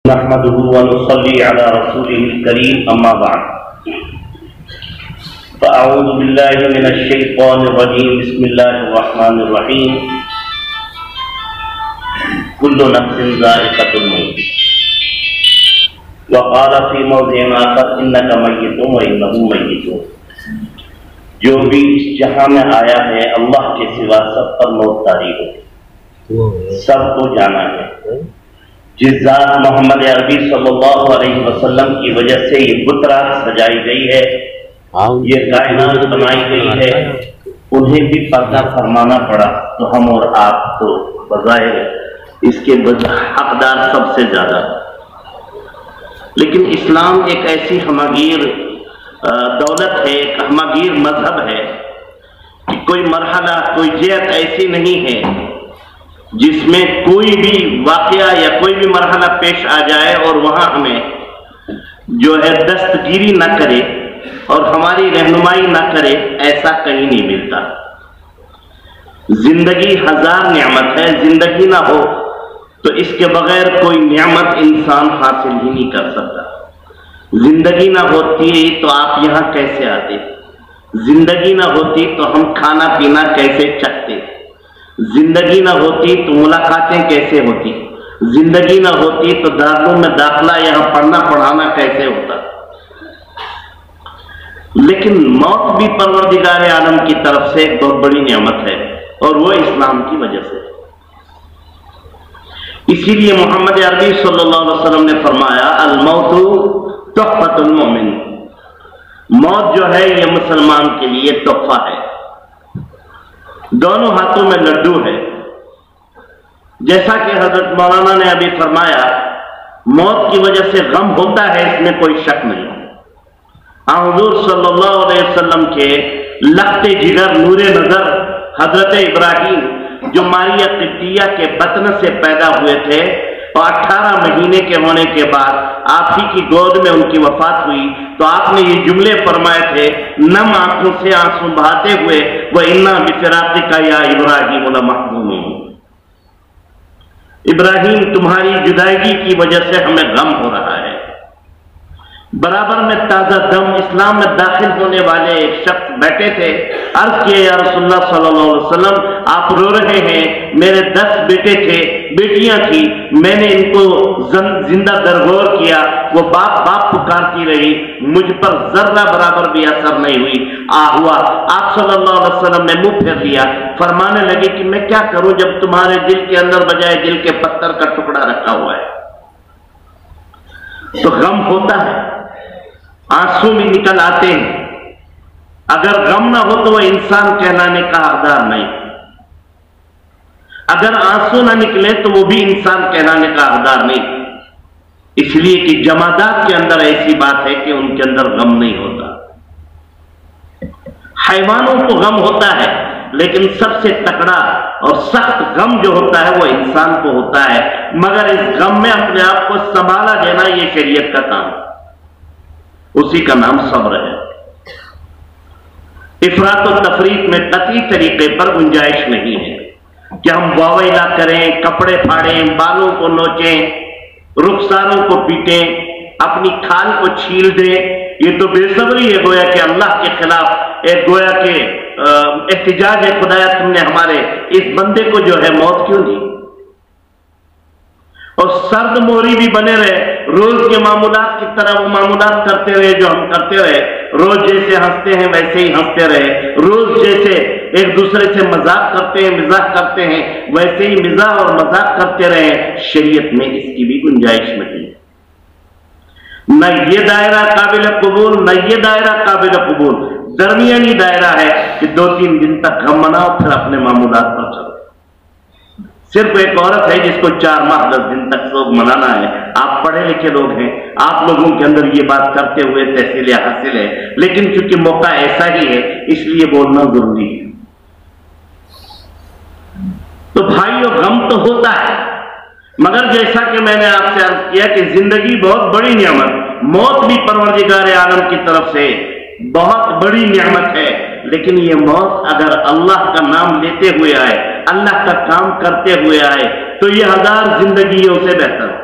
نحمده ونصلي على رسوله الكريم أما بعد فأعوذ بالله من الشيطان الرجيم بسم الله الرحمن الرحيم كل نفس ذائقة الموت وقال في موضع آخر إنك ميت وإنهم ميتون جو بھی اس جہاں میں آیا ہے اللہ کے سوا سب پر موت طاری ہو، سب کو جانا ہے۔ جس ذات محمد عربی صلی اللہ علیہ وسلم کی وجہ سے یہ بترات سجائی گئی ہے، یہ کائنات بنائی گئی ہے، انہیں بھی پردہ فرمانا پڑا تو ہم اور آپ تو بظاہر اس کے حقدار سب سے زیادہ۔ لیکن اسلام ایک ایسی ہمگیر دولت ہے، ایک ہمگیر مذہب ہے کہ کوئی مرحلہ، کوئی جہت ایسی نہیں ہے جس میں کوئی بھی واقعہ یا کوئی بھی مرحلہ پیش آ جائے اور وہاں ہمیں جو ہے دستگیری نہ کرے اور ہماری رہنمائی نہ کرے، ایسا کہیں نہیں ملتا۔ زندگی ہزار نعمت ہے، زندگی نہ ہو تو اس کے بغیر کوئی نعمت انسان حاصل ہی نہیں کر سکتا۔ زندگی نہ ہوتی تو آپ یہاں کیسے آتے؟ زندگی نہ ہوتی تو ہم کھانا پینا کیسے چکھتے؟ زندگی نہ ہوتی تو ملاقاتیں کیسے ہوتی؟ زندگی نہ ہوتی تو دارالعلوم میں داخلہ یہاں پڑھنا پڑھانا کیسے ہوتا؟ لیکن موت بھی پروردگار عالم کی طرف سے ایک بہت بڑی نعمت ہے، اور وہ اسلام کی وجہ سے۔ اسی لیے محمد عربی صلی اللہ علیہ وسلم نے فرمایا الموت تحفۃ المومن، موت جو ہے یہ مسلمان کے لیے تحفہ ہے، دونوں ہاتھوں میں لڈو ہے۔ جیسا کہ حضرت مولانا نے ابھی فرمایا، موت کی وجہ سے غم ہوتا ہے، اس میں کوئی شک نہیں۔ حضور صلی اللہ علیہ وسلم کے لخت جگر نور نظر حضرت ابراہیم جو ماریہ قبطیہ کے بطن سے پیدا ہوئے تھے اور 18 مہینے کے ہونے کے بعد آپ ہی کی گود میں ان کی وفات ہوئی، تو آپ نے یہ جملے فرمائے تھے نم آنکھوں سے آنسو بہاتے ہوئے، وَإِنَّا بِفِرَاقِكَ يَا إِبْرَاهِيمُ لَمَحْزُونُونَ، ابراہیم تمہاری جدائیگی کی وجہ سے ہمیں غم ہو رہا ہے۔ برابر میں تازہ دم اسلام میں داخل ہونے والے ایک شخص بیٹھے تھے، عرض کیا یا رسول اللہ صلی اللہ علیہ وسلم آپ رو رہے ہیں، میرے 10 بیٹے تھے، بیٹیاں تھی، میں نے ان کو زندہ درگور کیا، وہ باپ باپ پکارتی رہی، مجھ پر ذرہ برابر بھی اثر نہیں ہوئی ہوا۔ آپ صلی اللہ علیہ وسلم نے منہ پھیر لیا، فرمانے لگے کہ میں کیا کروں جب تمہارے دل کے اندر بجائے دل کے پتھر کا ٹکڑا رکھا ہوا ہے۔ تو غم ہوتا ہے، آنسو بھی نکل آتے ہیں، اگر غم نہ ہو تو وہ انسان کہلانے کا حقدار نہیں، اگر آنسو نہ نکلے تو وہ بھی انسان کہلانے کا حقدار نہیں، اس لیے کہ جمادات کے اندر ایسی بات ہے کہ ان کے اندر غم نہیں ہوتا۔ حیوانوں کو غم ہوتا ہے، لیکن سب سے تکڑا اور سخت غم جو ہوتا ہے وہ انسان کو ہوتا ہے، مگر اس غم میں اپنے آپ کو سنبھالا دینا یہ شریعت کا کام ہے، اسی کا نام صبر ہے۔ افراط و تفریط میں قطعی طریقے پر گنجائش نہیں ہے کہ ہم واویلا کریں، کپڑے پھاڑیں، بالوں کو نوچیں، رخساروں کو پیٹیں، اپنی کھال کو چھیل دیں، یہ تو بے صبری ہے، گویا کہ اللہ کے خلاف ایک گویا کہ احتجاج ہے، خدایا تم نے ہمارے اس بندے کو جو ہے موت کیوں دی؟ اور سرد موری بھی بنے رہے، روز کے معمولات کی طرح وہ معمولات کرتے رہے جو ہم کرتے رہے، روز جیسے ہنستے ہیں ویسے ہی ہنستے رہے، روز جیسے ایک دوسرے سے مذاق کرتے ہیں مزاح کرتے ہیں ویسے ہی مزاح اور مذاق کرتے رہے۔ شریعت میں اس کی بھی گنجائش نہیں، نہ یہ دائرہ قابل قبول نہ یہ دائرہ قابل قبول، درمیانی دائرہ ہے کہ 2-3 دن تک غم مناؤ پھر اپنے معمولات پر چلو۔ صرف ایک عورت ہے جس کو 4 ماہ 10 دن تک سوگ منانا ہے۔ آپ پڑھے لکھے لوگ ہیں، آپ لوگوں کے اندر یہ بات کرتے ہوئے تحصیل حاصل ہے، لیکن چونکہ موقع ایسا ہی ہے اس لیے بولنا ضروری ہے۔ تو بھائیو غم تو ہوتا ہے، مگر جیسا کہ میں نے آپ سے عرض کیا کہ زندگی بہت بڑی نعمت، موت بھی پروردگار عالم کی طرف سے بہت بڑی نعمت ہے، لیکن یہ موت اگر اللہ کا نام لیتے ہوئے آئے، اللہ کا کام کرتے ہوئے آئے تو یہ 1000 زندگیوں سے بہتر ہے۔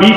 20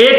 1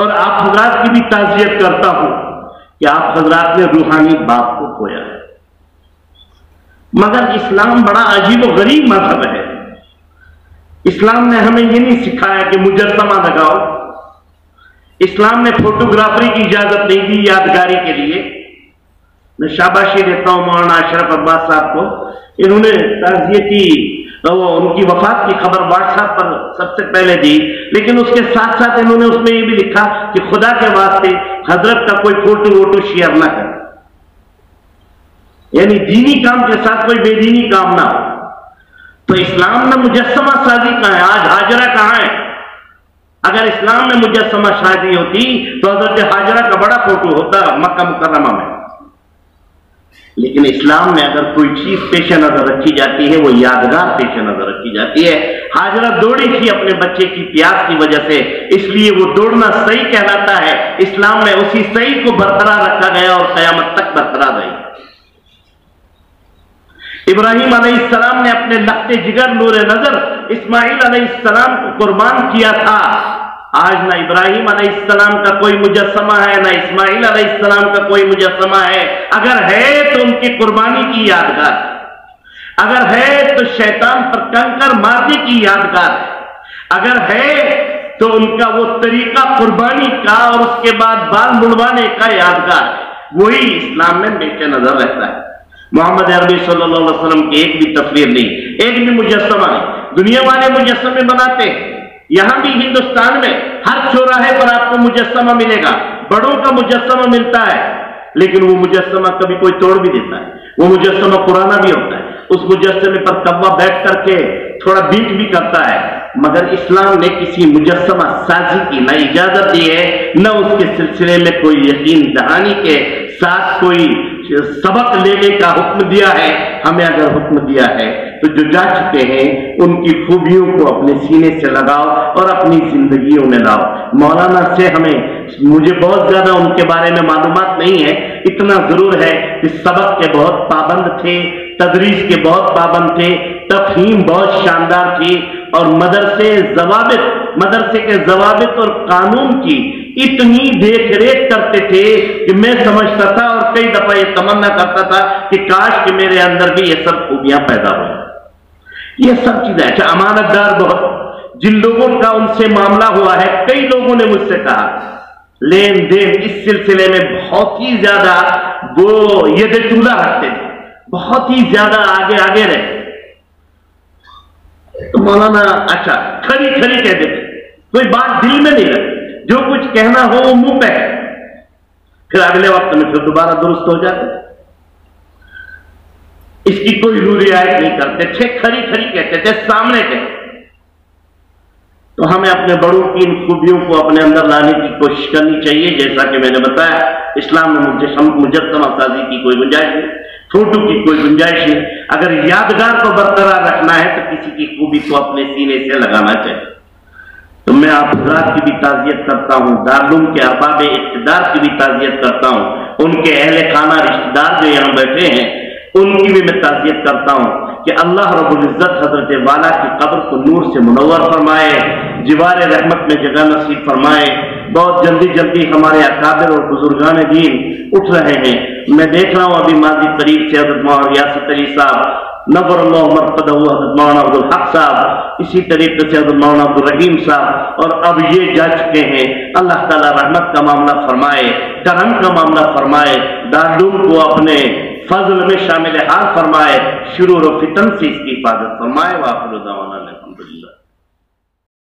اور آپ حضرات کی بھی تعزیت کرتا ہوں کہ آپ حضرات نے روحانی باپ کو کھویا ہے۔ مگر اسلام بڑا عجیب و غریب مذہب ہے۔ اسلام نے ہمیں یہ نہیں سکھایا کہ مجسمہ لگاؤ، اسلام نے فوٹوگرافری کی اجازت نہیں دی یادگاری کے لیے۔ میں شاباشی دیتا ہوں مولانا اشرف عباس صاحب کو، انہوں نے تعزیت کی، ان کی وفات کی خبر واٹس ایپ پر سب سے پہلے دی، لیکن اس کے ساتھ ساتھ انہوں نے اس میں یہ بھی لکھا کہ خدا کے واسطے حضرت کا کوئی فوٹو ووٹو شیئر نہ کرے، یعنی دینی کام کے ساتھ کوئی بے دینی کام نہ ہو۔ تو اسلام میں مجسمہ سازی کہاں ہے؟ آج ہاجرہ کہاں ہے؟ اگر اسلام میں مجسمہ سازی ہوتی تو حضرت ہاجرہ کا بڑا فوٹو ہوتا مکہ مکرمہ میں۔ لیکن اسلام میں اگر کوئی چیز پیش نظر رکھی جاتی ہے وہ یادگار پیش نظر رکھی جاتی ہے۔ ہاجرہ دوڑی تھی اپنے بچے کی پیاس کی وجہ سے، اس لیے وہ دوڑنا صحیح کہلاتا ہے۔ اسلام میں اسی صحیح کو برقرار رکھا گیا اور قیامت تک برقرار رہی۔ ابراہیم علیہ السلام نے اپنے لخت جگر نور نظر اسماعیل علیہ السلام کو قربان کیا تھا۔ آج نہ ابراہیم علیہ السلام کا کوئی مجسمہ ہے، نہ اسماعیل علیہ السلام کا کوئی مجسمہ ہے۔ اگر ہے تو ان کی قربانی کی یادگار، اگر ہے تو شیطان پر کنکر مارنے کی یادگار، اگر ہے تو ان کا وہ طریقہ قربانی کا اور اس کے بعد بال مڑوانے کا یادگار، وہی اسلام میں پیش نظر رہتا ہے۔ محمد عربی صلی اللہ علیہ وسلم کی ایک بھی تصویر نہیں، ایک بھی مجسمہ نہیں۔ دنیا والے مجسمے بناتے ہیں، یہاں بھی ہندوستان میں ہر چوراہے پر آپ کو مجسمہ ملے گا، بڑوں کا مجسمہ ملتا ہے، لیکن وہ مجسمہ کبھی کوئی توڑ بھی دیتا ہے، وہ مجسمہ پرانا بھی ہوتا ہے، اس مجسمے پر کوا بیٹھ کر کے تھوڑا بیٹ بھی کرتا ہے۔ مگر اسلام نے کسی مجسمہ سازی کی نہ اجازت دی ہے، نہ اس کے سلسلے میں کوئی یقین دہانی کے ساتھ کوئی سبق لینے کا حکم دیا ہے۔ ہمیں اگر حکم دیا ہے تو جو جا چکے ہیں ان کی خوبیوں کو اپنے سینے سے لگاؤ اور اپنی زندگیوں میں لاؤ۔ مولانا سے مجھے بہت زیادہ ان کے بارے میں معلومات نہیں ہے، اتنا ضرور ہے کہ سبق کے بہت پابند تھے، تدریس کے بہت پابند تھے، تفہیم بہت شاندار تھی، اور مدرسے کے ضوابط اور قانون کی اتنی دیکھ ریکھ کرتے تھے کہ میں سمجھتا تھا اور کئی دفعہ یہ تمنا کرتا تھا کہ کاش کہ میرے اندر بھی یہ سب خوبیاں پیدا ہو۔ یہ سب چیزیں اچھا امانت دار بہت، جن لوگوں کا ان سے معاملہ ہوا ہے، کئی لوگوں نے مجھ سے کہا لین دین اس سلسلے میں بہت ہی زیادہ وہ ید طولہ رکھتے تھے، بہت ہی زیادہ آگے رہے۔ تو مولانا اچھا کھڑی کہہ دیتے، کوئی بات دل میں نہیں رکھتے، جو کچھ کہنا ہو وہ منہ پہ ہے، پھر اگلے وقت میں پھر دوبارہ درست ہو جاتے، اس کی کوئی روح رعایت نہیں کرتے تھے، کھڑی کہتے تھے، سامنے کہتے۔ تو ہمیں اپنے بڑوں کی ان خوبیوں کو اپنے اندر لانے کی کوشش کرنی چاہیے۔ جیسا کہ میں نے بتایا اسلام میں مجسمہ سازی کی کوئی گنجائش نہیں، فوٹو کی کوئی گنجائش نہیں۔ اگر یادگار کو برقرار رکھنا ہے تو کسی کی خوبی کو اپنے سینے سے لگانا چاہیے۔ تو میں آپ حضرات کی بھی تعزیت کرتا ہوں، دارالعلوم کے ارباب اقتدار کی بھی تعزیت کرتا ہوں، ان کے اہل خانہ رشتہ دار جو یہاں بیٹھے ہیں ان کی بھی میں تعزیت کرتا ہوں کہ اللہ رب العزت حضرت والا کی قبر کو نور سے منور فرمائے، جوار رحمت میں جگہ نصیب فرمائے۔ بہت جلدی ہمارے اکابر اور بزرگان دین اٹھ رہے ہیں۔ میں دیکھ رہا ہوں ابھی ماضی قریب سے حضرت مولانا ریاست علی صاحب، نور اللہ مرقدہ حضرت مولانا عبدالحق صاحب، اسی طریقے سے حضرت مولانا عبدالرحیم صاحب، اور اب یہ جا چکے ہیں۔ اللہ تعالیٰ رحمت کا معاملہ فرمائے، کرم کا معاملہ فرمائے، دارالعلوم کو اپنے فضل میں شامل حال فرمائے، شرور و فتن سے اس کی حفاظت فرمائے۔ وآخر دعوانا الحمدللہ۔